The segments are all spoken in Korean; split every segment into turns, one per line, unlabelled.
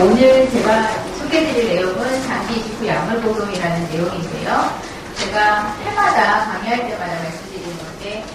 오늘 제가 소개해드릴 내용은 장기 이식 후 약물 복용이라는 내용인데요. 제가 해마다 강의할 때마다 말씀드리는 건데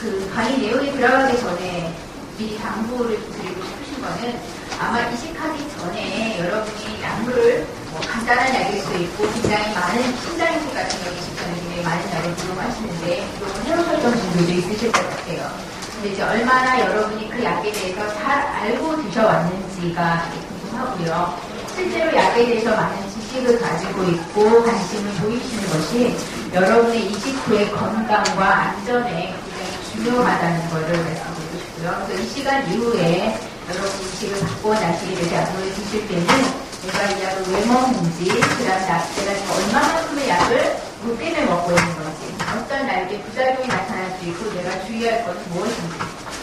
그 강의 내용에 들어가기 전에 미리 당부를 드리고 싶으신 거는 아마 이식하기 전에 여러분이 약물을 간단한 약일 수 있고 굉장히 많은 신장 이식 같은 경우 이식 전에 굉장히 많은 약을 복용하시는데 복용을 해보셨던 분들도 있으실 것 같아요. 근데 이제 얼마나 여러분이 그 약에 대해서 잘 알고 드셔왔는지가 궁금하고요. 실제로 약에 대해서 많은 지식을 가지고 있고 관심을 보이시는 것이 여러분의 이식 후의 건강과 안전에 굉장히 중요하다는 것을 말씀드리고 싶고요. 그래서 이 시간 이후에 여러분 이식을 받고 나시게 되지 약물을 드실 때는 내가 이 약을 왜 먹는지, 그 다음 내가 얼마만큼의 약을 뭐 때문에 먹고 있는 건지, 어떤 나에게 부작용이 나타날 수 있고 내가 주의할 것은 무엇인지,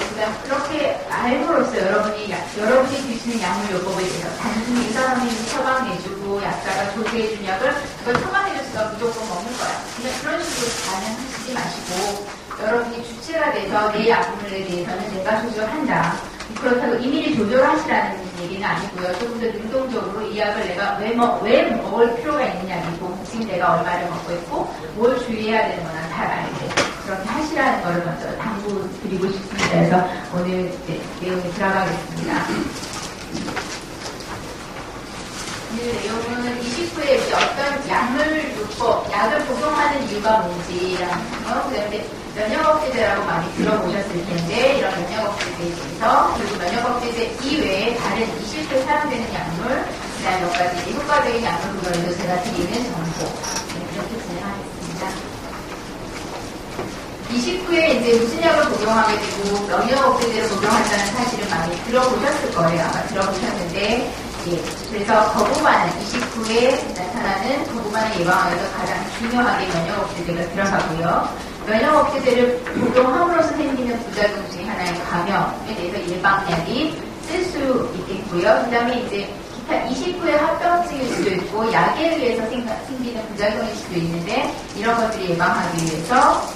그다음 그렇게 알므로써 여러분이 드시는 약물 요법에 대해서 단순히 의사선생님이 처방해주고 약사가 조제해준 약을 그걸 처방해줬으니까 무조건 먹는 거야. 그냥 그런 식으로 반응하시지 마시고 여러분이 주체가 돼서 내 약물에 대해서는 내가 조절한다. 그렇다고 임의를 조절하시라는 얘기는 아니고요. 조금 더 능동적으로 이 약을 내가 왜 먹을 필요가 있는 약이고 지금 내가 얼마를 먹고 있고 뭘 주의해야 되는 거나 잘 알게 그렇게 하시라는 거를 먼저 당부드리고 싶습니다. 그래서 오늘 내용에 들어가겠습니다. 오늘 내용은 이식 후에 이제 어떤 약을 복용하는 이유가 뭔지라는 거, 그다음에 면역억제제라고 많이 들어보셨을 텐데 이런 면역억제제에 대해서 그리고 면역억제제 이외에 다른 이식 후에 사용되는 약물, 그다음에 몇 가지 효과적인 약물 구별에도 제가 드리는 정보 이렇게 진행하겠습니다. 이식 후에 이제 무슨 약을 복용하게 되고 면역억제제를 복용한다는 사실은 많이 들어보셨을 거예요. 아마 들어보셨는데 그래서 거부 반응, 이식 후에 나타나는 거부 반응 예방하기 위해서 가장 중요하게 면역억제제가 들어가고요. 면역억제제를 복용함으로써 생기는 부작용 중에 하나인 감염에 대해서 예방약이 쓸 수 있겠고요. 그 다음에 이제 기타 이식 후에 합병증일 수도 있고 약에 의해서 생기는 부작용일 수도 있는데 이런 것들을 예방하기 위해서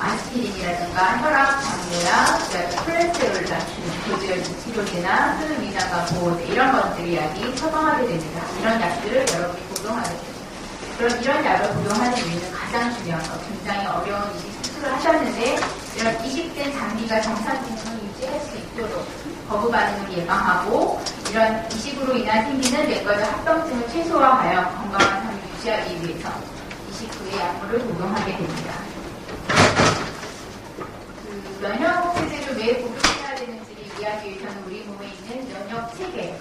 아스피린이라든가 혈압 장려약, 그다음에 콜레스테롤을 낮추는 고지혈증 치료제나 수능 위장관 보호제 이런 것들이 약이 처방하게 됩니다. 이런 약들을 여러분이 복용하게 됩니다. 그럼 이런 약을 복용하는 이유는 가장 중요한 것, 굉장히 어려운 이식 수술을 하셨는데 이런 이식된 장기가 정상 기능을 유지할 수 있도록 거부 반응을 예방하고 이런 이식으로 인한 생기는 내과적 합병증을 최소화하여 건강한 삶을 유지하기 위해서 이식 후에 약물을 복용하게 됩니다. 면역체제를 왜 복용해야 되는지를 이해하기 위해서는 우리 몸에 있는 면역체계를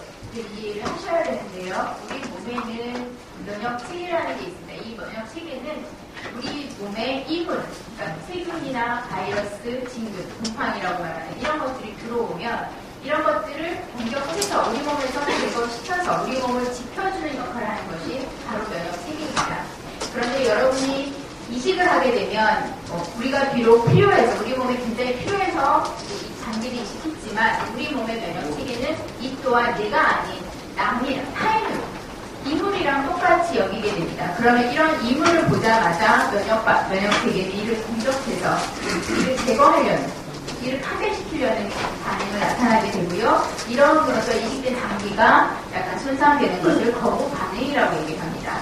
이해를 하셔야 되는데요. 우리 몸에는 면역체계라는 게 있습니다. 이 면역체계는 우리 몸에 이물, 그러니까 세균이나 바이러스, 진균, 곰팡이라고 말하는 이런 것들이 들어오면 이런 것들을 공격해서 우리 몸에서 제거시켜서 우리 몸을 지켜주는 역할을 하는 것이 바로 면역체계입니다. 그런데 여러분이 이식을 하게 되면 우리가 비록 필요해서 우리 몸에 굉장히 필요해서 장기를 이식했지만 우리 몸의 면역체계는 이 또한 내가 아닌 남이랑 타인을 이물이랑 똑같이 여기게 됩니다. 그러면 이런 이물을 보자마자 면역체계는 이를 공격해서 이를 제거하려는 이를 파괴시키려는 반응을 나타나게 되고요. 이러므로써 이식된 장기가 약간 손상되는 것을 거부 반응이라고 얘기합니다.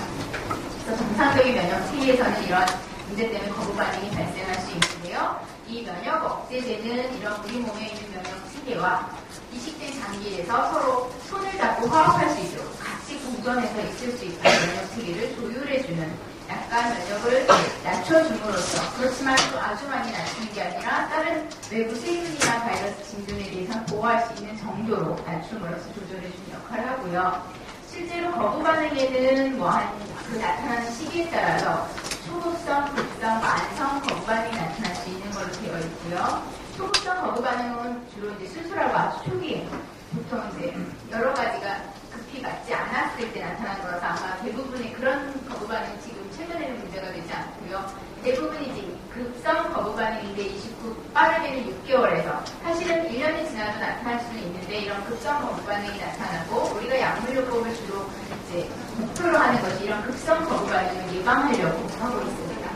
정상적인 면역 체계에서는 이런 문제 때문에 거부 반응이 발생할 수 있는데요. 이 면역 억제제는 이런 우리 몸에 있는 면역 체계와 이식된 장기에서 서로 손을 잡고 화합할 수 있도록 같이 공존해서 있을 수 있는 면역 체계를 조율해주는 약간 면역을 낮춰줌으로써 그렇지만 또 아주 많이 낮추는 게 아니라 다른 외부 세균이나 바이러스 진균에 대해서 보호할 수 있는 정도로 낮춤으로써 조절해주는 역할을 하고요. 실제로 거부 반응에는 그 나타나는 시기에 따라서 초급성, 급성, 만성 거부 반응이 나타날 수 있는 걸로 되어 있고요. 초급성 거부 반응은 주로 이제 수술하고 아주 초기에 보통 이제 여러 가지가 급히 맞지 않았을 때 나타나는 거라서 아마 대부분의 그런 거부 반응이 지금 최근에는 문제가 되지 않고요. 대부분이 이제 급성 거부 반응인데 이식 후 빠르게는 6개월에서 사실은 1년이 지나도 나타날 수는 있는데 이런 급성 거부 반응이 나타나고 우리가 약물요법을 주로 이제 목표로 하는 것이 이런 급성 거부 반응을 예방하려고 하고 있습니다.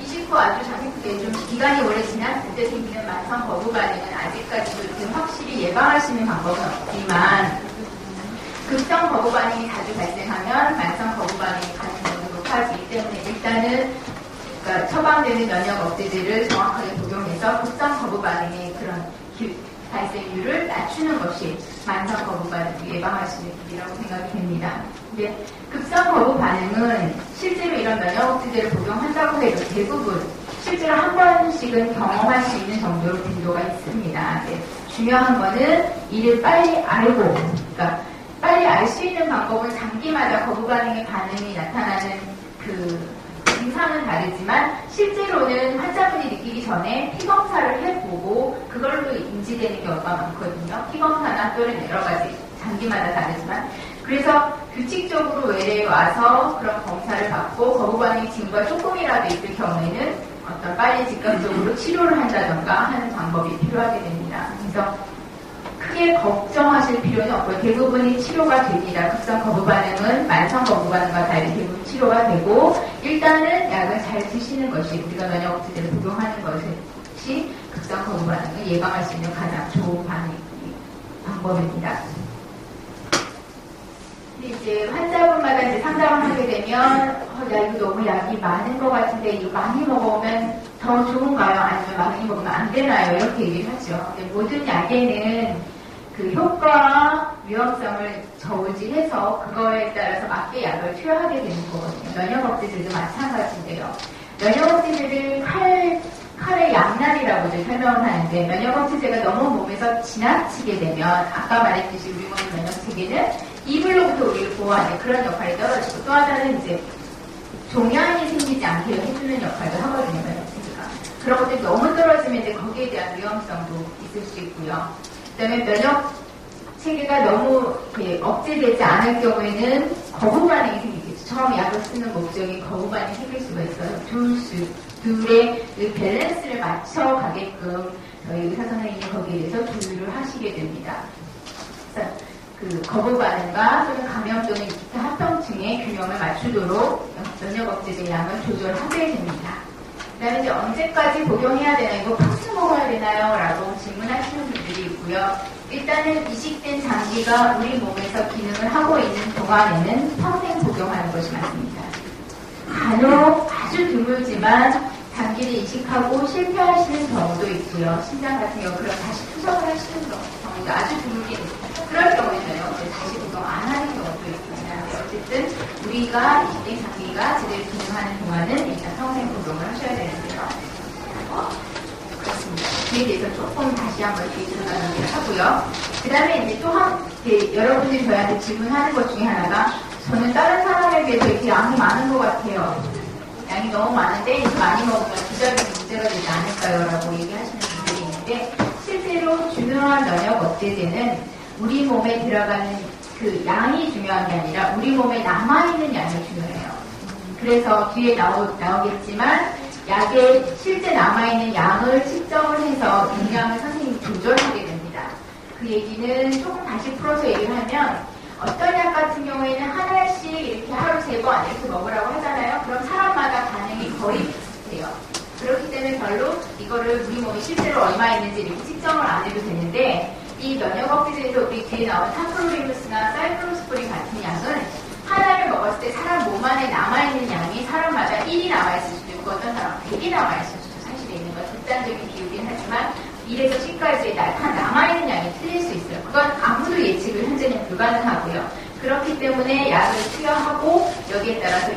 이식 후 아주 좀 기간이 오래 지났을 때 생기는 만성 거부 반응은 아직까지도 이렇게 확실히 예방할 수 있는 방법은 없지만 거부 반응이 자주 발생하면 만성 거부 반응이 가능성이 높아지기 때문에 일단은 그러니까 처방되는 면역 억제제를 정확하게 복용해서 급성 거부 반응의 그런 발생률을 낮추는 것이 만성 거부 반응을 예방할 수 있는 길이라고 생각이 됩니다. 근데 급성 거부 반응은 실제로 이런 면역 억제제를 복용한다고 해도 대부분 실제로 한 번씩은 경험할 수 있는 정도로 빈도가 있습니다. 네. 중요한 거는 이를 빨리 알고, 그러니까 빨리 알 수 있는 방법은 장기마다 거부 반응의 반응이 나타나는 증상은 다르지만 실제로는 환자분이 느끼기 전에 피검사를 해보고 그걸로 인지되는 경우가 많거든요. 피검사나 또는 여러 가지 장기마다 다르지만 그래서 규칙적으로 외래에 와서 그런 검사를 받고 거부 반응이 징후가 조금이라도 있을 경우에는 어떤 빨리 즉각적으로 치료를 한다던가 하는 방법이 필요하게 됩니다. 그래서 크게 걱정하실 필요는 없고요. 대부분이 치료가 됩니다. 급성 거부 반응은 만성 거부 반응과 달리 대부분 치료가 되고 일단은 약을 잘 드시는 것이 우리가 면역 억제제를 복용하는 것이 급성 거부 반응을 예방할 수 있는 가장 좋은 방법입니다. 이제 환자분마다 이제 상담을 하게 되면 야 이거 너무 약이 많은 것 같은데 이거 많이 먹으면 더 좋은가요? 아니면 많이 먹으면 안 되나요? 이렇게 얘기를 하죠. 근데 모든 약에는 그 효과와 위험성을 저울질해서 그거에 따라서 맞게 약을 투여하게 되는 거거든요. 면역 억제제도 마찬가지인데요. 면역 억제제를 칼의 양날이라고 설명을 하는데 면역 억제제가 너무 몸에서 지나치게 되면 아까 말했듯이 우리 몸의 면역 체계는 이불로부터 우리를 보호하는 그런 역할이 떨어지고 또 하나는 이제 종양이 생기지 않게 해주는 역할도 하거든요. 면역 체계가. 그런 것들이 너무 떨어지면 이제 거기에 대한 위험성도 있을 수 있고요. 그 다음에 면역 체계가 너무 억제되지 않을 경우에는 거부 반응이 생기겠죠. 처음 약을 쓰는 목적이 거부 반응이 생길 수가 있어요. 둘의 밸런스를 맞춰가게끔 저희 의사 선생님이 거기에 대해서 조율을 하시게 됩니다. 그래서 그 거부 반응과 또는 감염 또는 기타 합병증의 균형을 맞추도록 면역 억제제 양을 조절하게 됩니다. 그 다음에 이제 언제까지 복용해야 되나요? 이거 박스 먹어야 되나요? 라고 질문하시는 분들이 있고요. 일단은 이식된 장기가 우리 몸에서 기능을 하고 있는 동안에는 평생 복용하는 것이 맞습니다. 간혹 아주 드물지만 장기를 이식하고 실패하시는 경우도 있고요. 심장 같은 경우 그럼 다시 투석을 하시는 경우도 아주 드물게 있습니다. 그럴 경우에는요. 다시 복용 안 하는 경우도 있습니다. 어쨌든 우리가 이식된 장기가 제대로 기능하는 동안은 일단 평생 복용을 하셔야 되는데요. 그렇습니다. 그에 대해서 조금 다시 한번 들어가도록 하고요. 그 다음에 이제 또 여러분들이 저희한테 질문하는 것 중에 하나가 저는 다른 사람에 비해서 이렇게 양이 많은 것 같아요. 양이 너무 많은데 이렇게 많이 먹으면 부작용이 문제가 되지 않을까요? 라고 얘기하시는 분들이 있는데 실제로 중요한 면역 억제제는 우리 몸에 들어가는 그 양이 중요한 게 아니라 우리 몸에 남아있는 양이 중요해요. 그래서 뒤에 나오겠지만 약에 실제 남아있는 양을 측정을 해서 용량을 선생님이 조절하게 됩니다. 그 얘기는 조금 다시 풀어서 얘기를 하면 어떤 약 같은 경우에는 하나씩 이렇게 하루 3번 이렇게 먹으라고 하잖아요. 그럼 사람마다 반응이 거의 비슷해요. 그렇기 때문에 별로 이거를 우리 몸에 실제로 얼마 있는지 이렇게 측정을 안 해도 되는데 이 면역 억제제에서 우리 뒤에 나온 타크로리무스나 사이클로스프린 같은 약은 하나를 먹었을 때 사람 몸 안에 남아있는 양이 사람마다 1이 남아있을 수도 있고 어떤 사람은 100이 남아있을 수도 사실에 있는 건 극단적인 비율이긴 하지만 1에서 10까지의 남아있는 양이 틀릴 수 있어요. 그건 아무도 예측을 현재는 불가능하고요. 그렇기 때문에 약을 투여하고 여기에 따라서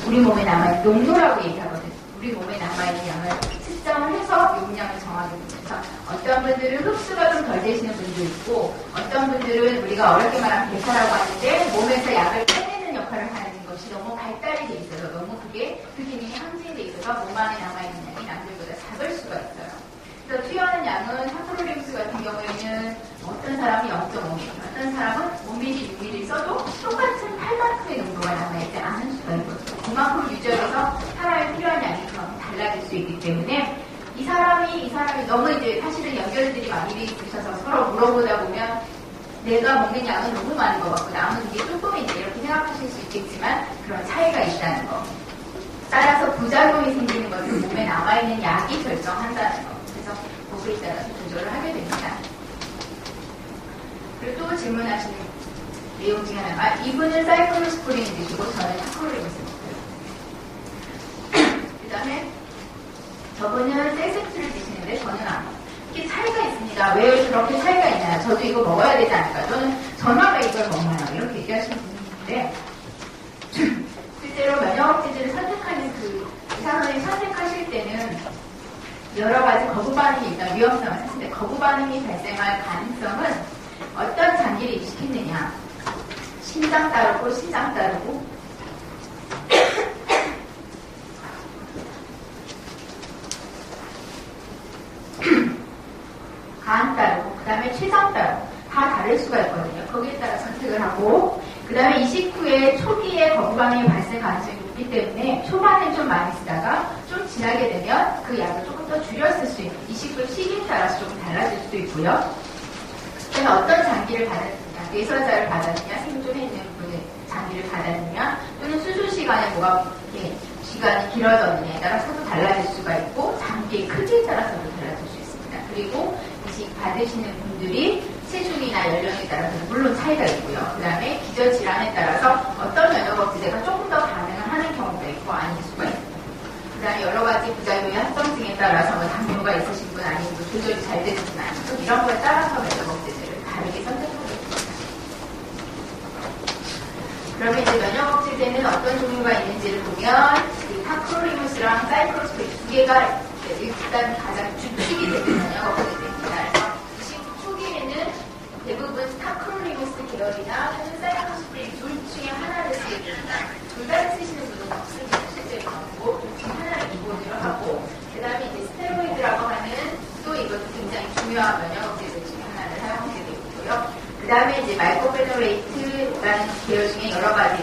우리 몸에 남아있는 용도라고 얘기하거든요. 우리 몸에 남아있는 양을 측정을 해서 용량을 정하게 됩니다. 어떤 분들은 흡수가 좀 덜 되시는 분도 있고 어떤 분들은 우리가 어렵게 말하면 대사라고 하는데 몸에서 약을 빼내는 역할을 하는 것이 너무 발달이 돼 있어서 너무 그 기능이 항진돼 있어서 몸 안에 남아있는 양이 남들보다 작을 수가 있어요. 그래서 투여하는 양은 타크로리무스 같은 경우에는 어떤 사람이 0.5ml, 어떤 사람은 5ml, 6ml 써도 똑같은 8만큼의 농도가 남아있지 않을 수가 있거든요. 그만큼 유전에서 사람에 필요한 양이 그만큼 달라질 수 있기 때문에 이 사람이 너무 이제 사실은 연결들이 많이 돼 있으셔서 서로 물어보다 보면 내가 먹는 양은 너무 많은 것 같고 남은 이게 조금인데 이렇게 생각하실 수 있겠지만 그런 차이가 있다는 거. 따라서 부작용이 생기는 것은 몸에 남아있는 약이 결정한다는 거. 그래서 거기에 따라서 조절을 하게 됩니다. 그리고 또 질문하시는 게 내용 중에 하나가 이분은 사이클로스프린을 드시고 저는 타크로리무스를 먹어요. 그 다음에 저분은 셀셉트를 드시는데 저는 안 먹어요. 이렇게 차이가 있습니다. 왜 그렇게 차이가 있나요? 저도 이거 먹어야 되지 않을까? 저는 전화 왜 이걸 먹나요? 이렇게 얘기하시는 분이 있는데 실제로 면역억제제를 선택하는 그 의사선생님이 선택하실 때는 여러 가지 거부 반응이 있다, 위험성을 찾는데 거부 반응이 발생할 가능성은 어떤 장기를 입시켰느냐, 심장 따르고 신장 따르고 간 따르고 그 다음에 췌장 따르고 다 다를 수가 있거든요. 거기에 따라 선택을 하고 그 다음에 이식 후에 초기에 거부 반응이 발생 가능성이 높기 때문에 초반에 좀 많이 쓰다가 좀 지나게 되면 그 약을 조금 더 줄여 쓸 수 있는 이식 후 시기에 따라서 조금 달라질 수도 있고요. 그다음에 어떤 장기를 받았느냐, 뇌설자를 받았느냐, 생존에 있는 분의 장기를 받았느냐, 또는 수술 시간에 뭐가 이렇게 시간이 길어졌느냐에 따라서도 달라질 수가 있고 장기의 크기에 따라서도 달라질 수 있습니다. 그리고 이식 받으시는 분들이 체중이나 연령에 따라서 물론 차이가 있고요. 그 다음에 기저질환에 따라서 어떤 면역억제제가 조금 더 반응을 하는 경우가 있고 아닐 수가 있습니다. 그 다음에 여러 가지 부작용의 합성증에 따라서 뭐 당뇨가 있으신 분 아니면 뭐 조절이 잘 되는 분 아니면 이런 거에 따라서 면역억제제를 다르게 선택하고 있습니다. 그러면 이제 면역억제제는 어떤 종류가 있는지를 보면 이 타크로리무스랑 사이클로스프린 두 개가 일단 가장 주축이 되는 면역억제제입니다. 그래서 이식 초기에는 대부분 타크로리무스 계열이나 또는 사이클로스프린 둘 중에 하나를 쓰게 됩니다. 둘 다 쓰시는 분은 없습니다. 실제로 없고 둘 중에 하나를 기본으로 하고 그 다음에 이제 스테로이드라고 하는 또 이것도 굉장히 중요한 면역억제제 중에 하나를 사용하게 되고요. 그 다음에 이제 마이코페놀레이트라는 계열 중에 여러 가지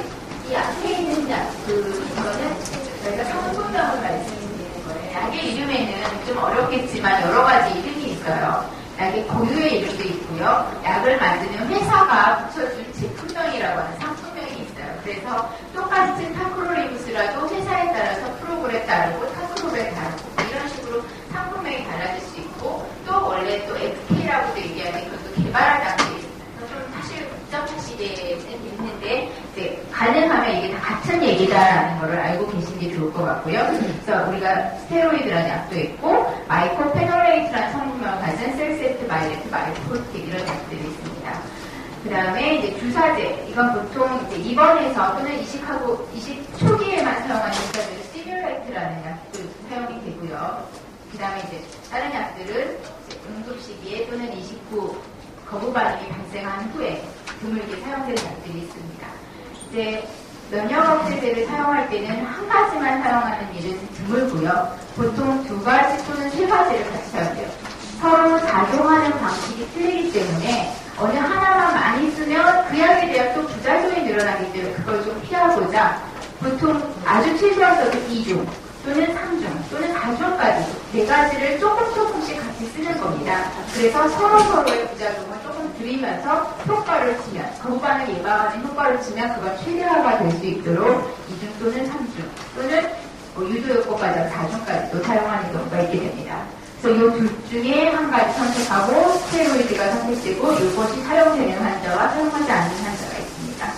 이 앞에 있는 약, 이거는 저희가 성분명을 말씀드리는 거예요. 약의 이름에는 좀 어렵겠지만 여러 가지 이름이 있어요. 약의 고유의 이름도 있고요. 약을 만드는 회사가 붙여준 제품명이라고 하는 상품명이 있어요. 그래서 똑같은 타크로리무스라도 회사에 따라서 프로그램에 따르고 타크로그램에 따르고 이런 식으로 상품명이 달라질 수 있고 또 원래 또 FK라고도 얘기하는 그것도 개발할 단계에 있습니다. 좀 사실 복잡하시게는 있는데 이제 가능하면 이게 다 같은 얘기다라는 거를 알고 계신 게 좋을 것 같고요. 그래서 우리가 스테로이드라는 약도 있고 마이코페놀레이트라는 성분명을 가진 셀세트, 마일레트, 마이코틱 이런 약들이 있습니다. 그 다음에 이제 주사제, 이건 보통 이제 입원해서 또는 이식 초기에만 사용하는 주사제로 스티뮬레이트라는 약도 사용이 되고요. 그 다음에 이제 다른 약들은 이제 응급 시기에 또는 이식 후 거부 반응이 발생한 후에 드물게 사용되는 약들이 있습니다. 이제 면역억제제를 사용할 때는 한 가지만 사용하는 일은 드물고요. 보통 두 가지 또는 세 가지를 같이 사용해요. 서로 작용하는 방식이 틀리기 때문에 어느 하나만 많이 쓰면 그 약에 대한 또 부작용이 늘어나기 때문에 그걸 좀 피하고자 보통 아주 최소한서도 2중 또는 3중 또는 4중까지 네 가지를 조금씩 같이 쓰는 겁니다. 그래서 서로의 부작용을 조금 줄이면서 효과를 주면 거부 반응 예방하는 효과를 주면 그건 최대화가 될 수 있도록 2중 또는 3중 또는 유도 효과까지 4중까지도 사용하는 경우가 있게 됩니다. 그래서 이 둘 중에 한 가지 선택하고 스테로이드가 선택되고 이것이 사용되는 환자와 사용하지 않는 환자가 있습니다.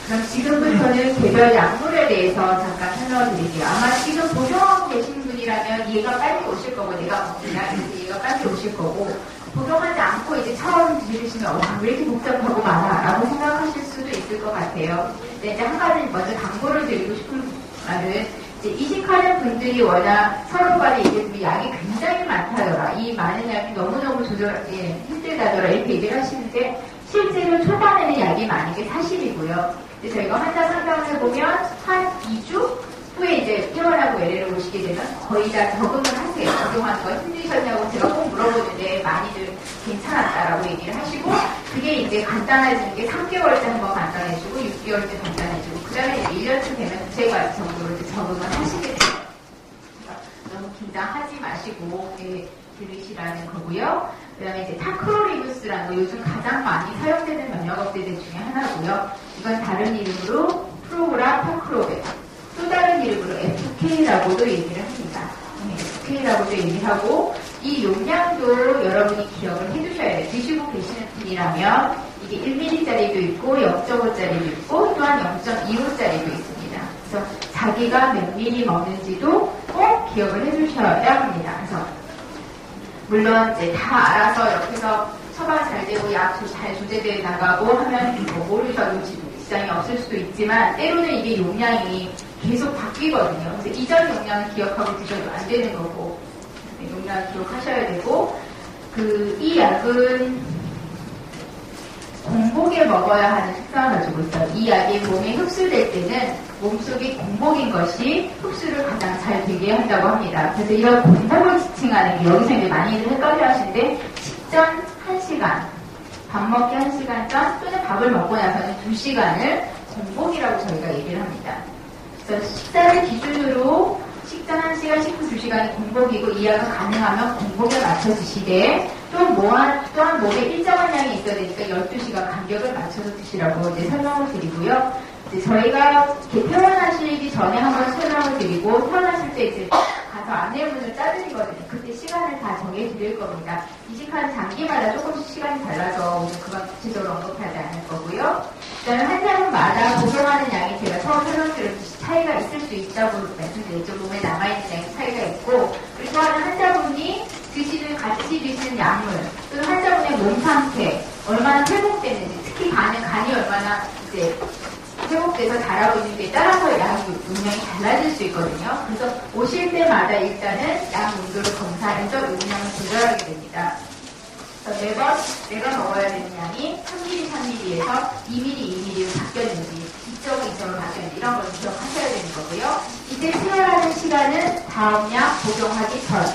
그럼 지금부터는 개별 약물에 대해서 잠깐 설명을 드릴게요. 아마 지금 복용하고 계신 분이라면 얘가 빨리 오실 거고 내가 먹느냐 그래서 얘가 빨리 오실 거고 복용하지 않고 이제 처음 들으시면 왜 이렇게 복잡하고 많아 라고 생각하실 수도 있을 것 같아요. 근데 이제 한 가지 먼저 당부를 드리고 싶은 말은 이제 이식하는 분들이 워낙 서로 간에 얘기해주면 약이 굉장히 많다더라. 이 많은 약이 너무너무 힘들다더라. 이렇게 얘기를 하시는데 실제로 초반에는 약이 많은 게 사실이고요. 이제 저희가 환자 상담을 해보면 한 2주 후에 이제 퇴원하고 LA를 오시게 되면 거의 다 적응을 하세요. 적응하는 거 힘드셨냐고 제가 꼭 물어보는데 많이들 괜찮았다라고 얘기를 하시고 그게 이제 간단해지는 게 3개월 때 한번 간단해지고 6개월 때 간단해지고 그 다음에 1년쯤 되면 구체적으로 이제 적응을 하시게 돼요. 너무 긴장하지 마시고 들으시라는 거고요. 그 다음에 이제 타크로리무스라는 거 요즘 가장 많이 사용되는 면역억제제 중에 하나고요. 이건 다른 이름으로 프로그라 타크로베 또 다른 이름으로 FK라고도 얘기를 합니다. FK라고도 얘기를 하고 이 용량도 여러분이 기억을 해두셔야 돼요. 드시고 계시는 분이라면 이게 1ml짜리 0.25짜리도 있고 또한 0.25짜리도 있습니다. 그래서 자기가 몇 미리 먹는지도 꼭 기억을 해주셔야 합니다. 그래서 물론 이제 다 알아서 옆에서 처방 잘 되고 약 잘 조제되어 나가고 하면 뭐 모르셔도 지장이 없을 수도 있지만 때로는 이게 용량이 계속 바뀌거든요. 그래서 이전 용량을 기억하고 드셔도 안 되는 거고 용량을 기억하셔야 되고 이 약은 공복에 먹어야 하는 특성을 가지고 있어요. 이 약이 몸에 흡수될 때는 몸속이 공복인 것이 흡수를 가장 잘 되게 한다고 합니다. 그래서 이런 공복을 지칭하는 게 여기서 이제 많이들 헷갈려 하시는데 식전 1시간, 밥 먹기 1시간 전 또는 밥을 먹고 나서는 2시간을 공복이라고 저희가 얘기를 합니다. 그래서 식사를 기준으로 식전 1시간, 식후 2시간이 공복이고 이 약은 가능하면 공복에 맞춰 드시되 또한 몸에 일정한 양이 있어야 되니까 12시간 간격을 맞춰서 드시라고 이제 설명을 드리고요. 이제 저희가 이렇게 퇴원하시기 전에 한번 설명을 드리고 퇴원하실 때 이제 가서 안내문을 짜드리거든요. 그때 시간을 다 정해드릴 겁니다. 이식하는 장기마다 조금씩 시간이 달라서 오늘 그건 구체적으로 언급하지 않을 거고요. 그다음에 한 사람마다 복용하는 양이 제가 처음 설명드렸듯이 차이가 있을 수 있다고 말씀드렸죠. 몸에 남아있는 양이 차이가 있고 그리고 또 한 사람이 같이 드시는 약물 또는 환자분의 몸 상태 얼마나 회복됐는지 특히 간이 얼마나 이제 회복돼서 자라고 있는지에 따라서 약 용량이 달라질 수 있거든요. 그래서 오실 때마다 일단은 약 온도를 검사해서 용량을 조절하게 됩니다. 그래서 매번 내가 먹어야 되는 양이 3ml, 3ml에서 2ml, 2ml로 바뀌었는지 2.5, 2.5로 바뀌었는지 이런 걸 기억하셔야 되는 거고요. 이제 체열하는 시간은 다음 약 복용하기 전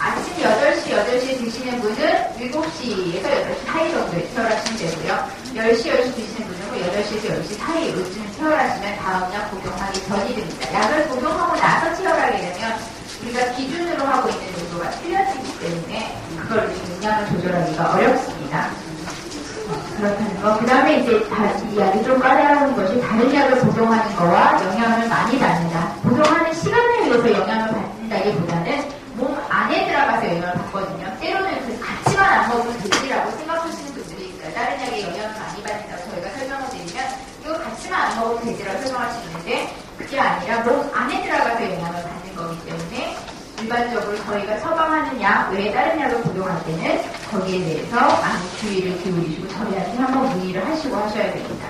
아침 8시에 드시는 분은 7시에서 8시 사이 정도에 체열하시면 되고요. 10시 드시는 분은 8시에서 10시 사이 요즘 체열하시면 다음 약 복용하기 전이 됩니다. 약을 복용하고 나서 체열하게 되면 우리가 기준으로 하고 있는 정도가 틀려지기 때문에 그걸 용량을 조절하기가 어렵습니다. 그렇다는 거. 그 다음에 이제 이 약이 좀 까다로운 것이 다른 약을 복용하는 거와 영향을 많이 받는다. 복용하는 시간을 위해서 영향을 받는다기보다는 몸 안에 들어가서 영향을 받거든요. 때로는 같이만 안 먹으면 되지라고 생각하시는 분들이 있어요. 다른 약에 영향을 많이 받는다고 저희가 설명을 드리면 이거 같이만 안 먹으면 되지라고 설명할 수 있는데 그게 아니라 몸 안에 들어가서 영향을 받는 거기 때문에 일반적으로 저희가 처방하는 약 외에 다른 약을 복용할 때는 거기에 대해서 많은 주의를 기울이시고 저희한테 한번 문의를 하시고 하셔야 됩니다.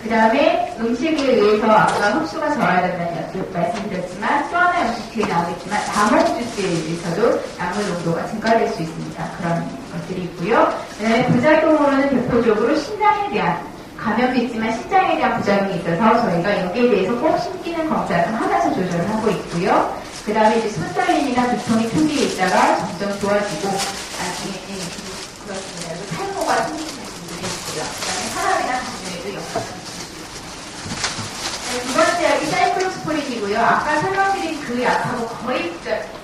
그 다음에 음식에 의해서 아까 흡수가 저하된다는 말씀드렸지만 또 하나 음식 뒤에 나오겠지만 다목 주스에 의해서도 약물 농도가 증가될 수 있습니다. 그런 것들이 있고요. 그 다음에 부작용으로는 대표적으로 신장에 대한 감염도 있지만 신장에 대한 부작용이 있어서 저희가 여기에 대해서 꼭 신기능 검사를 하면서 조절을 하고 있고요. 그 다음에 이제 손떨림이나 두통이 생기고 있다가 점점 좋아지고 나중에는 그렇습니다. 그리고 탈모가 생기는 분들이 있고요. 그 다음에 혈압이나 당뇨에도 영향을 두 번째 약이 사이클로스포린이고요. 아까 설명드린 그 약하고 거의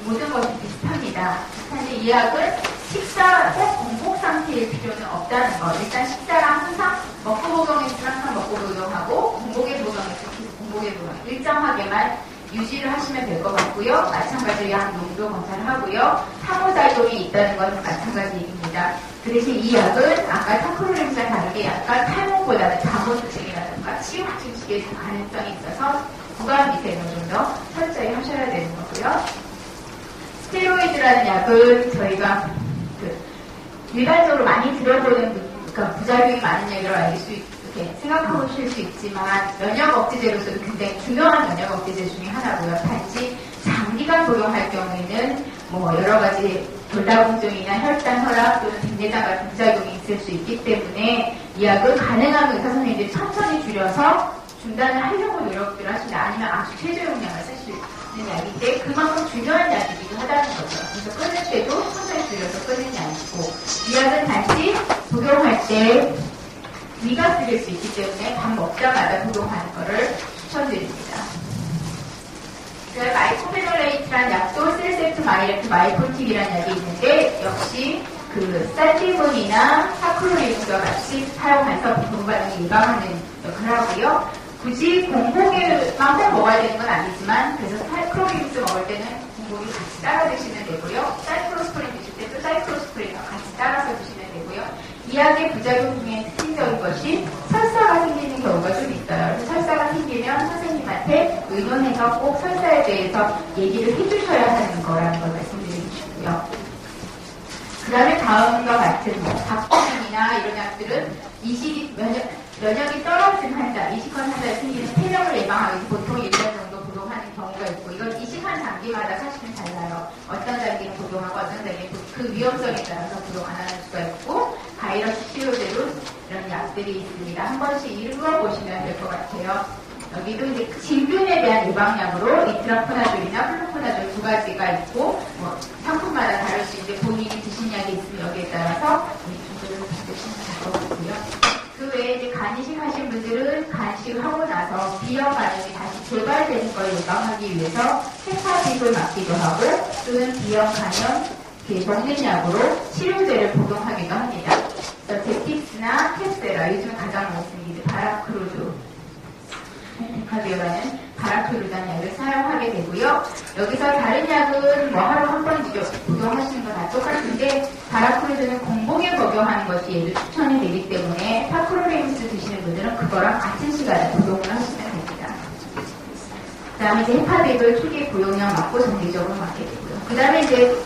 모든 것이 비슷합니다. 비슷한데 이 약은 식사 꼭 공복 상태일 필요는 없다는 거. 일단 식사랑 항상 먹고 복용했을 때 항상 먹고 복용하고 공복에 복용했을 때 공복에 복용 일정하게만 유지를 하시면 될 것 같고요. 마찬가지로 약 농도 검사를 하고요. 상호작용이 있다는 건 마찬가지 얘기입니다. 그 대신 이 약은 아까 타크로림과 다르게 약간 탈모보다는 잠옷증이라든가 치유증 식의 가능성이 있어서 구강 밑에는 좀 더 철저히 하셔야 되는 거고요. 스테로이드라는 약은 저희가 일반적으로 많이 들어보는 그러니까 부작용이 많은 약으로 알릴 수 이렇게 생각하고 쉴 수 있지만 면역 억제제로서도 굉장히 중요한 면역 억제제 중에 하나고요. 단지 장기간 복용할 경우에는 뭐 여러 가지 돌다공증이나 혈당, 혈압 또는 백내장 같은 부작용이 있을 수 있기 때문에 이 약은 가능하면 의사 선생님들이 천천히 줄여서 중단을 하려고 노력들을 하시다 아니면 아주 최저 용량을 쓰시는 약인데 그만큼 중요한 약이기도 하다는 거죠. 그래서 끊을 때도 천천히 줄여서 끊는 약이고 이 약은 단지 복용할 때 위가 쓰릴 수 있기 때문에 밥 먹자마자 복용하는 것을 추천드립니다. 마이코페놀레이트라는 약도 셀셉트마이렉트 마이코틱이라는 약이 있는데 역시 살티본이나 사클로리온과 같이 사용해서 공반응이 예방하는 역할을 하고요. 굳이 공복에만 꼭 먹어야 되는 건 아니지만 그래서 사이클로리온스 먹을 때는 공복이 같이 따라 드시면 되고요. 사이클로스프린 드실 때도 사이클로스프린과 같이 따라서 드시면 되고요. 이 약의 부작용 중에 특징적인 것이 설사가 생기는 의논해서 꼭 설사에 대해서 얘기를 해주셔야 하는 거라는 걸 말씀드리고 싶고요. 그 다음에 다음과 같은 박주민이나 이런 약들은 면역이 떨어진 환자, 이식한 환자에 생기는 폐렴을 예방하기 위해서 보통 1년 정도 복용하는 경우가 있고, 이건 이식한 단기마다 사실은 달라요. 어떤 단기는 복용하고 어떤 단기는 그 위험성에 따라서 복용 안 하는 수가 있고, 바이러스 치료제로 이런 약들이 있습니다. 한 번씩 읽어보시면 될 것 같아요. 여기도 이제 진균에 대한 예방약으로 이트라포나졸이나 플로포나졸 두 가지가 있고, 상품마다 다를 수 있는데 본인이 드신 약이 있으면 여기에 따라서 준비를 받으시면 될 것 같고요. 그 외에 이제 간이식 하신 분들은 간식을 하고 나서 비염 반응이 다시 재발되는 걸 예방하기 위해서 헤파빅을 맞기도 하고, 또는 비염 간염 먹는 약으로 치료제를 복용하기도 합니다. 데틱스나 캡세라, 요즘 가장 많이 쓰는 게 바라크루드, 카비오라는 바라크루다는 약을 사용하게 되고요. 여기서 다른 약은 하루 한 번 복용하시는 거 다 똑같은데, 바라크루드는 공복에 복용하는 것이 얘도 추천이 되기 때문에 파크로레임스 드시는 분들은 그거랑 같은 시간에 복용을 하시면 됩니다. 그 다음에 이제 헤파빅을 초기 구용량 맞고 정기적으로 맞게 되고요. 그 다음에 이제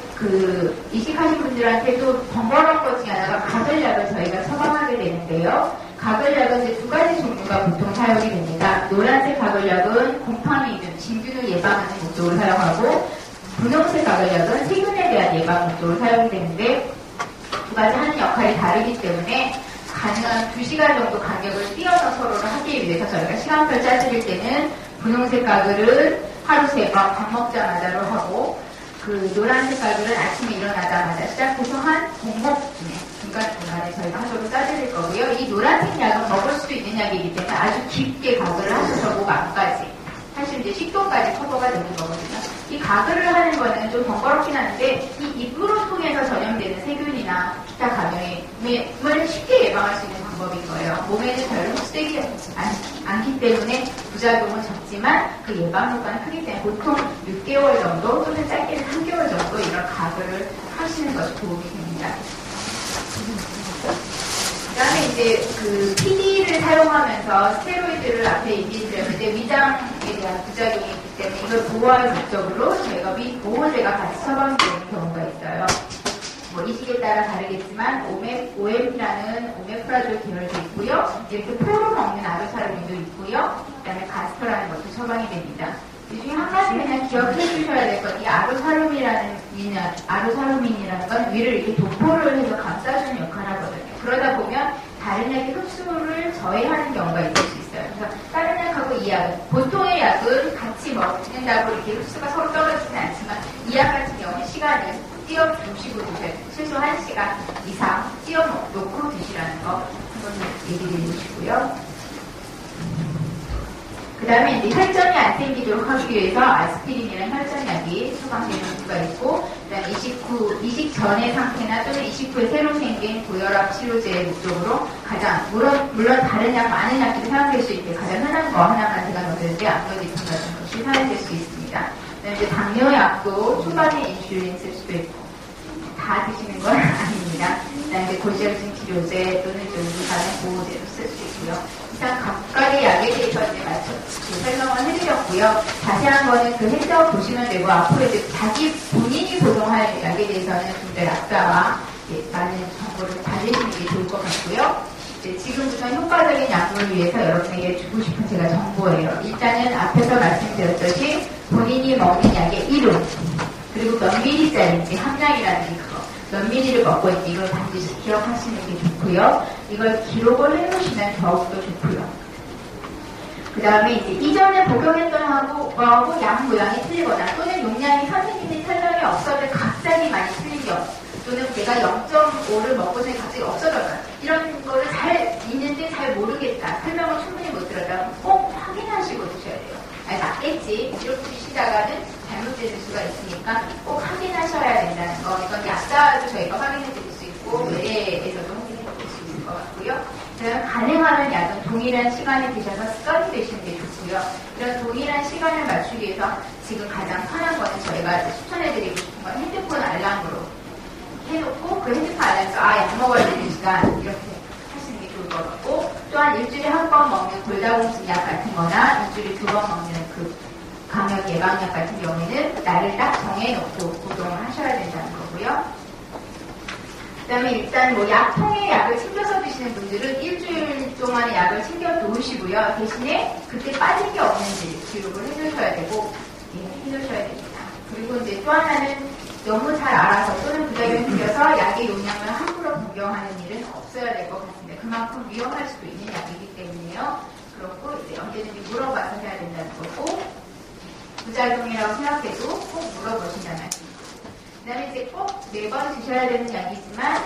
이식하신 분들한테도 번거로운 것 중에 하나가 가글약을 저희가 처방하게 되는데요. 가글약은 이제 두 가지 종류가 보통 사용이 됩니다. 노란색 가글약은 곰팡이균, 진균을 예방하는 목적으로 사용하고, 분홍색 가글약은 세균에 대한 예방 목적으로 사용이 되는데, 두 가지 하는 역할이 다르기 때문에 가능한 2시간 정도 간격을 띄어서 서로를 하기 위해서 저희가 시간표를 짜드릴 때는 분홍색 가글은 하루 3번 밥 먹자마자로 하고, 그 노란색 가글은 아침에 일어나자마자 시작해서 한 공복쯤에 중간중간에 저희가 하도록 짜드릴 거고요. 이 노란색 약은 먹을 수 있는 약이기 때문에 아주 깊게 가글을 하셔서 목 안까지, 사실 이제 식도까지 커버가 되는 거거든요. 이 가글을 하는 거는 좀 번거롭긴 한데, 이 입으로 통해서 전염되는 세균이나 기타 감염을 쉽게 예방할 수 있는 방법인 거예요. 몸에는 별로 흡수되지 않기 때문에 부작용은 적지만 그 예방 효과는 크기 때문에 보통 6개월 정도 또는 짧게는 3개월 정도 이런 가글을 하시는 것이 도움이 됩니다. 그 다음에 이제 PD를 사용하면서 스테로이드를 앞에 얘기드렸는데 위장에 대한 부작용이 있기 때문에 이걸 보호할 목적으로 저희가 보호제가 같이 처방되는 경우가 있어요. 이 시기에 따라 다르겠지만 OMP라는 오메프라졸 계열도 있고요. 이렇게 포로 먹는 아루사루민도 있고요. 그 다음에 가스터라는 것도 처방이 됩니다. 이 중에 한 가지 그냥 기억해 주셔야 될 것, 이 아루사루민이라는 건 위를 이렇게 도포를 해서 감싸주는 역할을 하거든요. 그러다 보면 다른 약의 흡수를 저해하는 경우가 있을 수 있어요. 그래서 다른 약하고 이 약은, 보통의 약은 같이 먹는다고 이렇게 흡수가 서로 떨어지진 않지만, 이 약 같은 경우는 시간을 띄워두시고 드셔야 돼요. 최소 1시간 이상 띄워놓고 드시라는 거 한번 얘기를 해주시고요. 그 다음에 이제 혈전이 안 생기도록 하기 위해서 아스피린이라는 혈전약이 처방되는 수가 있고, 그 다음에 이식 전의 상태나 또는 이식 후에 새로 생긴 고혈압 치료제의 목적으로 가장, 물론 다른 약, 많은 약들이 사용될 수 있게 가장 흔한 거 하나만 제가 넣었는데, 암로디핀 같은 것이 사용될 수 있습니다. 그다음에 이제 당뇨약도 초반에 인슐린 쓸 수도 있고, 다 드시는 건 아닙니다. 그다음에 이제 고지혈증 치료제 또는 좀 다른 보호제로 쓸 수 있고요. 일단 각각의 약에 대해서 이제 설명을 해드렸고요. 자세한 거는 그 해석 보시면 되고, 앞으로 이제 본인이 복용할 약에 대해서는 좀 더 약사와 많은 정보를 받으시는 게 좋을 것 같고요. 지금부터 효과적인 약물을 위해서 여러분에게 주고 싶은 제가 정보예요. 일단은 앞에서 말씀드렸듯이 본인이 먹는 약의 이름, 그리고 몇 미리짜리인지 함량이라는 그거, 몇 미리를 먹고 있는지 이걸 반드시 기억하시는 게 좋고요. 이걸 기록을 해놓으시면 더욱더 좋고요. 그 다음에 이제 이전에 복용했던 거하고 약 모양이 틀리거나 또는 용량이 선생님이 설명이 없어도 갑자기 많이 틀린 경우, 또는 내가 0.5를 먹고서 갑자기 없어졌다, 이런 거를 잘 있는데 잘 모르겠다, 설명을 충분히 못 들었다, 꼭 확인하시고 드셔야 돼요. 아니 맞겠지, 이렇게 드시다가는 잘못되는 수가 있으니까 꼭 확인하셔야 된다는 거. 이건 약사도 저희가 확인해 드릴 수 있고 외래에서도 확인해 드릴 수 있을 것 같고요. 가능하면 약은 동일한 시간에 드셔서 습관이 되시는 게 좋고요. 이런 동일한 시간을 맞추기 위해서 지금 가장 편한 거는 저희가 추천해 드리고 싶은 건 핸드폰 알람으로 해놓고 그 핸드폰 알람에서 약 먹어야 되는 시간 이렇게 하시는 게 좋을 것 같고, 또한 일주일에 한 번 먹는 골다공증 약 같은 거나 일주일에 2번 먹는 감염 예방약 같은 경우에는 날을 딱 정해놓고 복용을 하셔야 된다는 거고요. 그 다음에 일단 뭐 약통에 약을 챙겨서 드시는 분들은 일주일 동안의 약을 챙겨 놓으시고요. 대신에 그때 빠진 게 없는지 기록을 해주셔야 되고, 해주셔야 됩니다. 그리고 이제 또 하나는 너무 잘 알아서 또는 부작용이 생겨서 약의 용량을 함부로 변경하는 일은 없어야 될 것 같습니다. 그만큼 위험할 수도 있는 약이기 때문에요. 그렇고 이제 언제든지 물어봐서 해야 된다는 거고, 부작용이라고 생각해도 꼭 물어보신다는 말씀입니다. 그 다음에 이제 꼭 매번 드셔야 되는 약이지만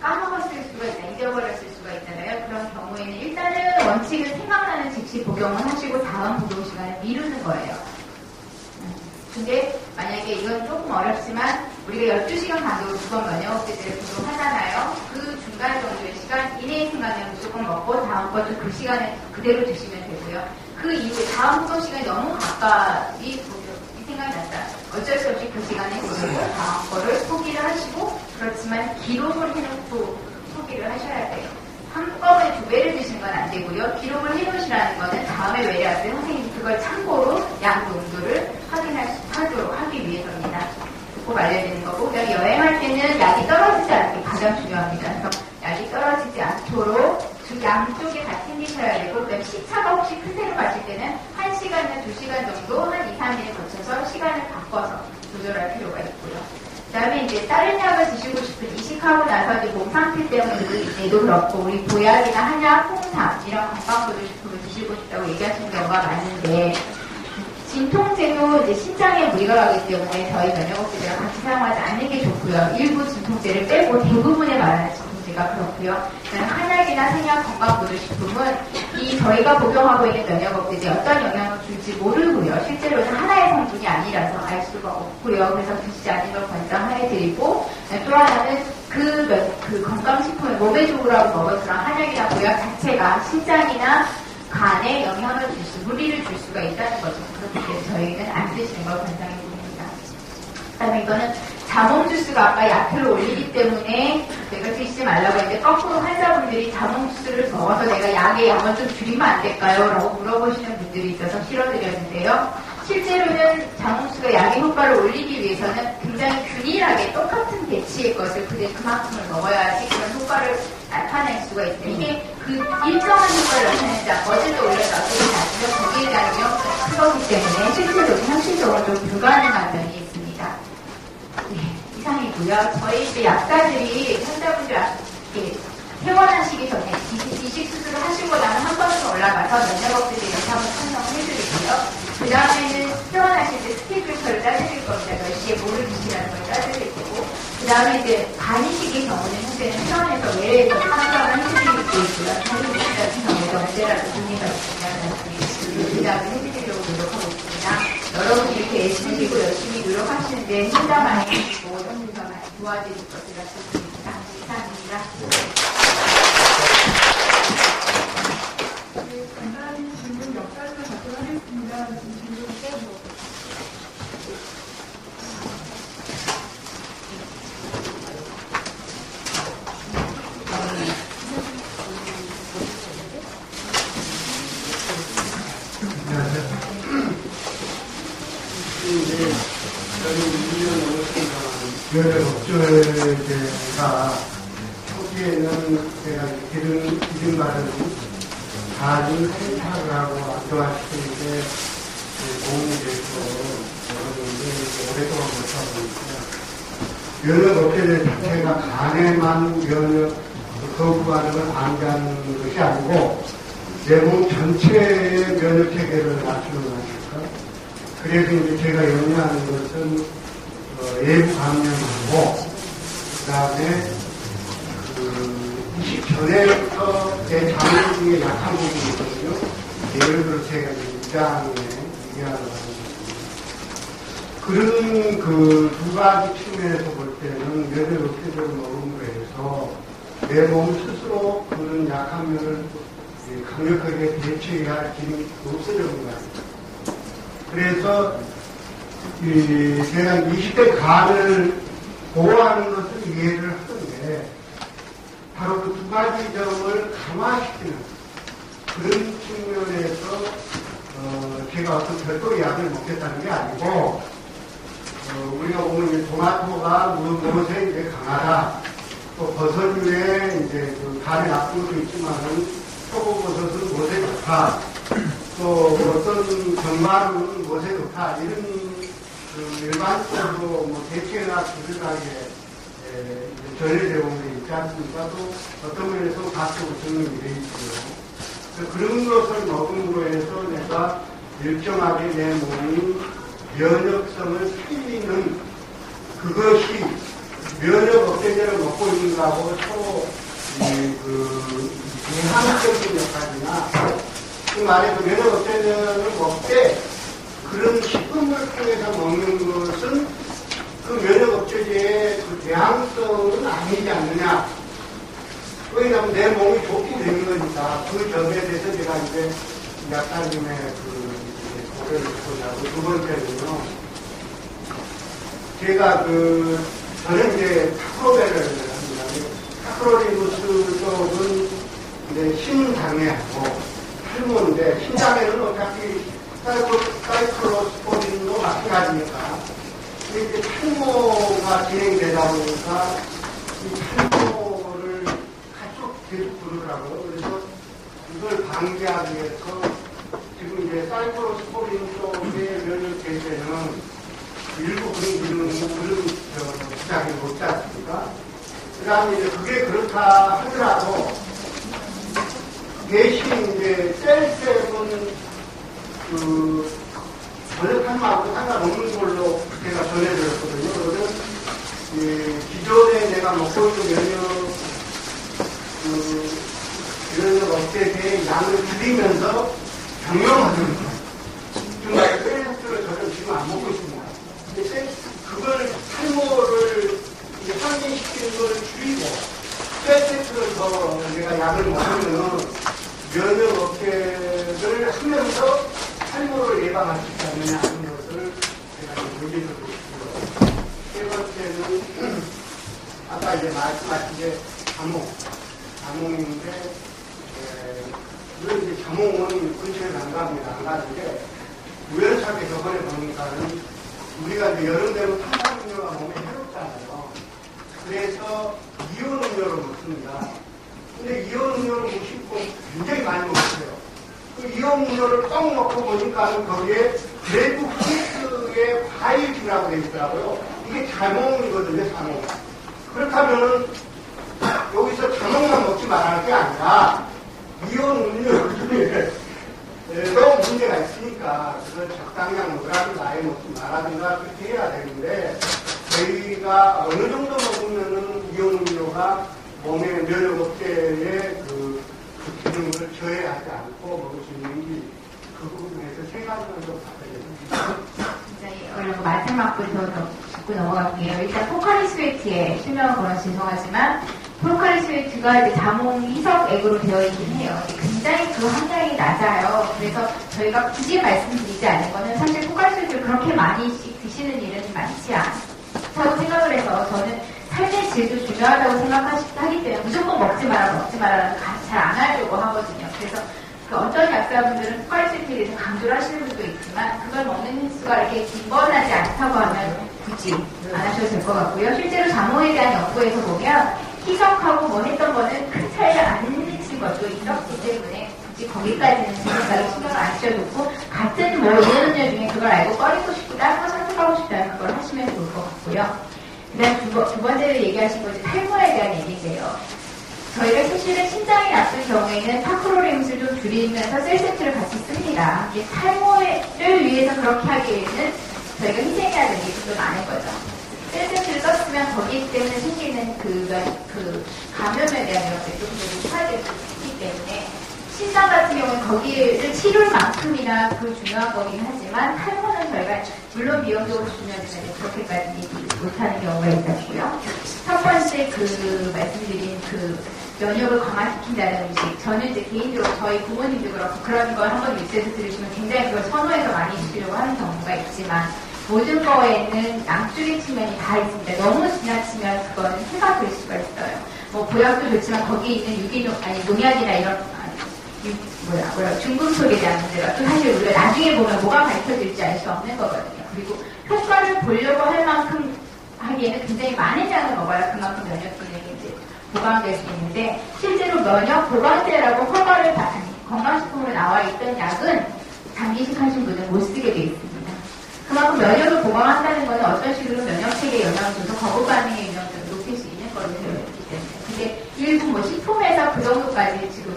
까먹었을 수가 있다, 잊어버렸을 수가 있잖아요. 그런 경우에는 일단은 원칙은 생각나는 즉시 복용을 하시고 다음 복용 시간을 미루는 거예요. 근데 만약에 이건 조금 어렵지만 우리가 12시간 간격으로 2번 면역억제제를 복용하잖아요. 그 중간 정도의 시간 이내에 생각나면 무조건 먹고 다음 것도 그 시간에 그대로 드시면 되고요. 그 이후에 다음 복용 시간이 너무 가까이 생각났다. 어쩔 수 없이 그 시간에 드시고 다음 거를 포기를 하시고, 그렇지만 기록을 해놓고 포기를 하셔야 돼요. 한꺼번에 2배를 드시는 건 안 되고요. 기록을 해놓으시라는 거는 다음에 외래할 때 선생님이 그걸 참고로 양 농도를 하도록 하기 위해서입니다. 꼭 알려야 되는 거고, 그다음에 여행할 때는 약이 떨어지지 않는 게 가장 중요합니다. 그래서 약이 떨어지지 않도록 양쪽에 다 챙기셔야 되고, 그다음에 시차가 혹시 큰 데로 가실 때는 1시간이나 2시간 정도 한 2, 3일에 거쳐서 시간을 바꿔서 조절할 필요가 있고요. 그 다음에 이제 다른 약을 드시고 싶은 이식하고 나서 이제 몸 상태 때문에도 그렇고, 우리 보약이나 한약, 홍삼 이런 건강보조식품을 드시고 싶다고 얘기하시는 경우가 많은데, 진통제도 이제 신장에 무리가 가기 때문에 저희 면역억제제랑 같이 사용하지 않는 게 좋고요. 일부 진통제를 빼고 대부분의 말하는 진통제가 그렇고요. 한약이나 생약 건강보조식품은 이 저희가 복용하고 있는 면역억제제에 어떤 영향을 줄지 모르고요. 실제로는 하나의 성분이 아니라서 알 수가 없고요. 그래서 드시지 않는 걸 권장해드리고, 또 하나는 그 건강식품을 몸에 좋으라고 먹은 그런 한약이나 보약 자체가 신장이나 간에 영향을 줄 수, 무리를 줄 수가 있다는 거죠. 그렇기 때문에 저희는 안 드시는 걸 권장해 드립니다. 그 다음에 이거는 자몽 주스가 아까 약효를 올리기 때문에 내가 드시지 말라고 했는데, 거꾸로 환자분들이 자몽 주스를 먹어서 내가 약의 양을 좀 줄이면 안 될까요? 라고 물어보시는 분들이 있어서 실어드렸는데요. 실제로는 자몽수가 약의 효과를 올리기 위해서는 굉장히 균일하게 똑같은 배치의 것을 그만큼을 먹어야지 그런 효과를 나타낼 수가 있어요. 이게 그 일정한 효과를 나타내지 않고 어제도 올려서 어제도 낮으면 거기에 대한 위험성이 큰 거기 때문에 실제로 현실적으로 좀 불가능한 면이 있습니다. 네, 이상이고요. 저희 이제 약사들이 환자분들 퇴원하시기 전에 이식 수술을 하시고 나면 한 번 더 올라가서 면역억제제 영상을 설명을 해드리고요. 그 다음에는 퇴원하실 때 스케줄표를 짜드릴 겁니다. 몇 시에 뭐를 드시라는 걸 짜드릴 거고, 그 다음에 이제 간이식의 경우는 현재는 퇴원해서 외래에서 상담을 해드리고 있고요. 다른 분 같은 경우에도 언제라도 문의가 있으면 그 다음에 해드리려고 노력하고 있습니다. 여러분이 이렇게 애쓰시고 열심히 노력하시는데 현장 안에 계시고 현장에서 많이 도와드릴 것을 약속드립니다. 감사합니다.
간단히 질문 몇 가지만 답변 하겠습니다. 질문 빼고.
면역억제제가 초기에는 제가 기름 바르는 자주 세탁을 하고 안정화시키는데 도움이 돼서 먹었는데 오랫동안 못하고 있고요. 면역억제제 자체가 간에만 면역 거부 반응을 방지하는 것이 아니고 내 몸 전체의 면역체계를 낮추는 거니까. 그래서 이제 제가 염려하는 것은 외부 감염하고 그 다음에 이식 전에부터 내 장애 중에 약한 부분이 있거든요. 예를 들어 제가 위장에 위궤양을 그런 그 두 가지 측면에서 볼 때는 면역억제제를 먹음으로 해서 내 몸 스스로 그런 약한 면을 강력하게 대처해야 할 기능이 없어지는 것 같아요. 그래서 제가 20대 간을 보호하는 것을 이해를 하던데 바로 그 두 가지 점을 강화시키는 그런 측면에서 제가 어떤 별도의 약을 먹겠다는 게 아니고, 우리가 보면 이제 토마토가 무엇에 이제 강하다. 또 버섯에 이제 그 간에 나쁜 것도 있지만은 표고버섯은 무엇에 좋다. 또 어떤 견과류는 무엇에 좋다. 이런 그 일반적으로 뭐 대체나 부득하게 전해져 온 게 있지 않습니까? 또 어떤 면에서 가스로 증명이 돼 있고요. 그런 것을 먹음으로 해서 내가 일정하게 내 몸이 면역성을 살리는 그것이 면역 억제제를 먹고 있는 거하고 서로 대항적인 역할이나 그 말에 그 면역 억제제를 먹되 그런 식품을 통해서 먹는 것은 그 면역 억제제의 그 대항성은 아니지 않느냐. 왜냐하면 내 몸이 좋게 되는 거니까 그 점에 대해서 제가 이제 약사님의 고개를 보자고 두 번째는요. 제가 저는 이제 타크로베를 합니다. 타크로리무스 쪽은 이제 심장애하고 탈모인데 심장애는 어차피 사이클로스포린도 마찬가지니까 이제 탈모가 진행되다 보니까 이 탈모를 계속 부르더라고요. 그래서 이걸 방지하기 위해서 지금 이제 사이클로스포린 쪽의 면역 제제는 일부 그런 시작이 못지 않습니까? 그 다음에 이제 그게 그렇다 하더라도 대신 이제 셀셉은 번역한마하고 상관없는 걸로 제가 전해드렸거든요. 그러면 기존에 내가 먹고 있는 면역 억제제의 양을 줄이면서 경영하는 거예요. 정말 셀셉을 저는 지금 안 먹고 있습니다. 그걸 탈모를 확인시키는 걸 줄이고 셀셉을 더 내가 약을 먹으면 면역 억제를 하면서 탈모를 예방할 수 있지 않느냐 하는 것을 제가 얘기해 드리고 싶고요. 세 번째는 아까 이제 말씀하신 게 자몽인데 물론 이제 자몽은 근처에 안 가는데 우연찮게 저번에 보니까는 우리가 이제 여름 되면 탄산음료가 몸에 해롭잖아요. 그래서 이온 음료를 먹습니다. 근데 이온 음료를 무심코 굉장히 많이 먹었어요. 그 이온 음료를 떡 먹고 보니까는 거기에 그레이프프루트의 과일주라고 되어 있더라고요. 이게 자몽이거든요, 자몽. 그렇다면은 여기서 자몽만 먹지 말할 게 아니라 이온 음료 중에 너무 문제가 있으니까 그걸 적당량 먹으라든가 아예 먹지 말라든가 그렇게 해야 되는데 저희가 어느 정도 먹으면은 이온 음료가 몸의 면역 억제의 그 기능을 저해하지 않고 먹을 수 있는지 그 부분에서 세 가지만 좀 답변해 주시죠.
그리고 마지막부터 짚고 넘어갈게요. 일단 포카리 스웨트의 실명은 그런 죄송하지만 포카리 스웨트가 이제 자몽 희석액으로 되어 있긴 해요. 굉장히 그 함량이 낮아요. 그래서 저희가 굳이 말씀드리지 않은 거는 사실 포카리 스웨트를 그렇게 많이 드시는 일은 많지 않다고 생각을 해서 저는 삶의 질도 중요하다고 생각하기 때문에 무조건 먹지 말라는 잘 안 하려고 하거든요. 그래서 그 어떤 약사분들은 포카리 스웨트에 대해서 강조를 하시는 분도 있지만 그걸 먹는 횟수가 이렇게 빈번하지 않다고 하면 굳이 안 하셔도 될 것 같고요. 실제로 자몽에 대한 연구에서 보면 희석하고 뭐 했던 거는 큰 차이를 안 미친 것도 있었기 때문에 굳이 거기까지는 생각하기 신경을 안 쓰셔도 같은 뭐 이런 음료 중에 그걸 알고 꺼리고 싶고 다른 거 선택하고 싶다면 그걸 하시면 좋을 것 같고요. 그 다음 두 번째로 얘기하신 것이 탈모에 대한 얘기인데요. 저희가 사실은 신장이 나쁜 경우에는 타크로리무스를 좀 줄이면서 셀세트를 같이 씁니다. 이게 탈모를 위해서 그렇게 하기 위해서는 저희가 희생해야 되는 게 좀 많은 거죠. 셀세트를 썼으면 거기 때문에 생기는 그 감염에 대한 것들이 조금 더 높아질 수 있기 때문에 신장 같은 경우는 거기를 치료를 만큼이나 그 중요한 거긴 하지만 탈모는 저희가 물론 비용적으로 중요하지만 그렇게까지 못하는 경우가 있었고요. 첫 번째 말씀드린 면역을 강화시킨다는 음식. 저는 이제 개인적으로 저희 부모님도 그렇고 그런 걸 한번 뉴스에서 들으시면 굉장히 그걸 선호해서 많이 드시려고 하는 경우가 있지만 모든 거에는 양쪽의 측면이 다 있습니다. 너무 지나치면 그거는 해가 될 수가 있어요. 뭐 보약도 좋지만 거기에 있는 농약이나 이런 중금속에 대한 문제가 또 사실 우리가 나중에 보면 뭐가 밝혀질지 알 수 없는 거거든요. 그리고 효과를 보려고 할 만큼 하기에는 굉장히 많은 양을 먹어야 그만큼 면역 기능이 이제 보강될 수 있는데 실제로 면역 보강제라고 허가를 받은 건강식품으로 나와 있던 약은 장기식 하신 분은 못 쓰게 돼 있습니다. 그만큼 면역을 보강한다는 것은 어떤 식으로 면역체계에 영향을 줘서 거부 반응의 영향을 높일 수 있는 것으로 되어 있기 때문에. 근데 일부 뭐 식품에서 그 정도까지 지금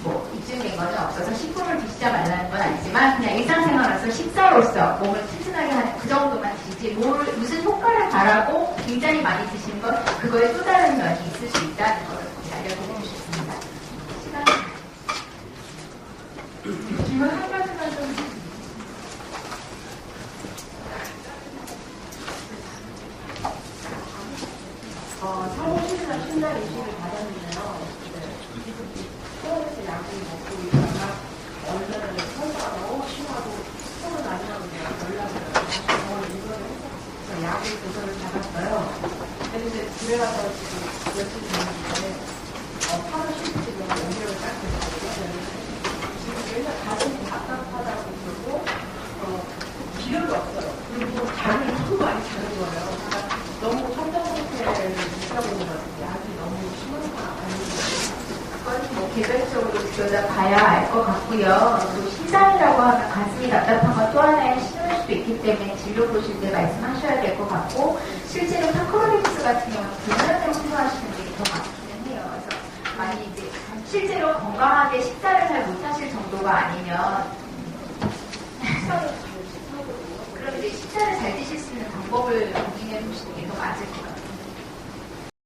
뭐 입증된 거는 없어서 식품을 드시지 말라는 건 아니지만 그냥 일상생활에서 식사로서 몸을 튼튼하게 하는 그 정도만 드시지 무슨 효과를 바라고 굉장히 많이 드시는 건 그거에 또 다른 면이 있을 수 있다는 걸 알려드리고 싶습니다.
질문 한 가지만 좀.
사무실이나 신날 이식을 받았는데요. 병원에서 약을 먹고 있다가 얼마나 설사가 너무 심하고 손은 아니라고 연락을 해서 병원에 입원을 해서 약을 조절을 받았어요. 그래서 이제 집에 가서 지금 며칠 전에 파는 실습으로 연결을 딱 했거든요. 지금 맨날 가슴이 답답하다고 그러고 기력이 없어요. 그리고 잠을 너무 많이 자는 거예요. 그러니까 너무 선정 상태를 유지하고 있는 것 같은데 약이 너무 심한 거 아니에요?
그건 뭐 개별적으로 들여다봐야 알 것 같고요. 또 신장이라고 하면 가슴이 답답한 건 또 하나의 신호일 수도 있기 때문에 진료 보실 때 말씀하셔야 될 것 같고 실제로 타코로닉스 같은 경우는 불면증 치료하시는 분들이 더 많기는 해요. 그래서 많이 이제 실제로 건강하게 식사를 잘 못하실 정도가 아니면 그럼 이제 식사를 잘 드실 수 있는 방법을 고민해 보시는 게 더 맞을 것 같아요.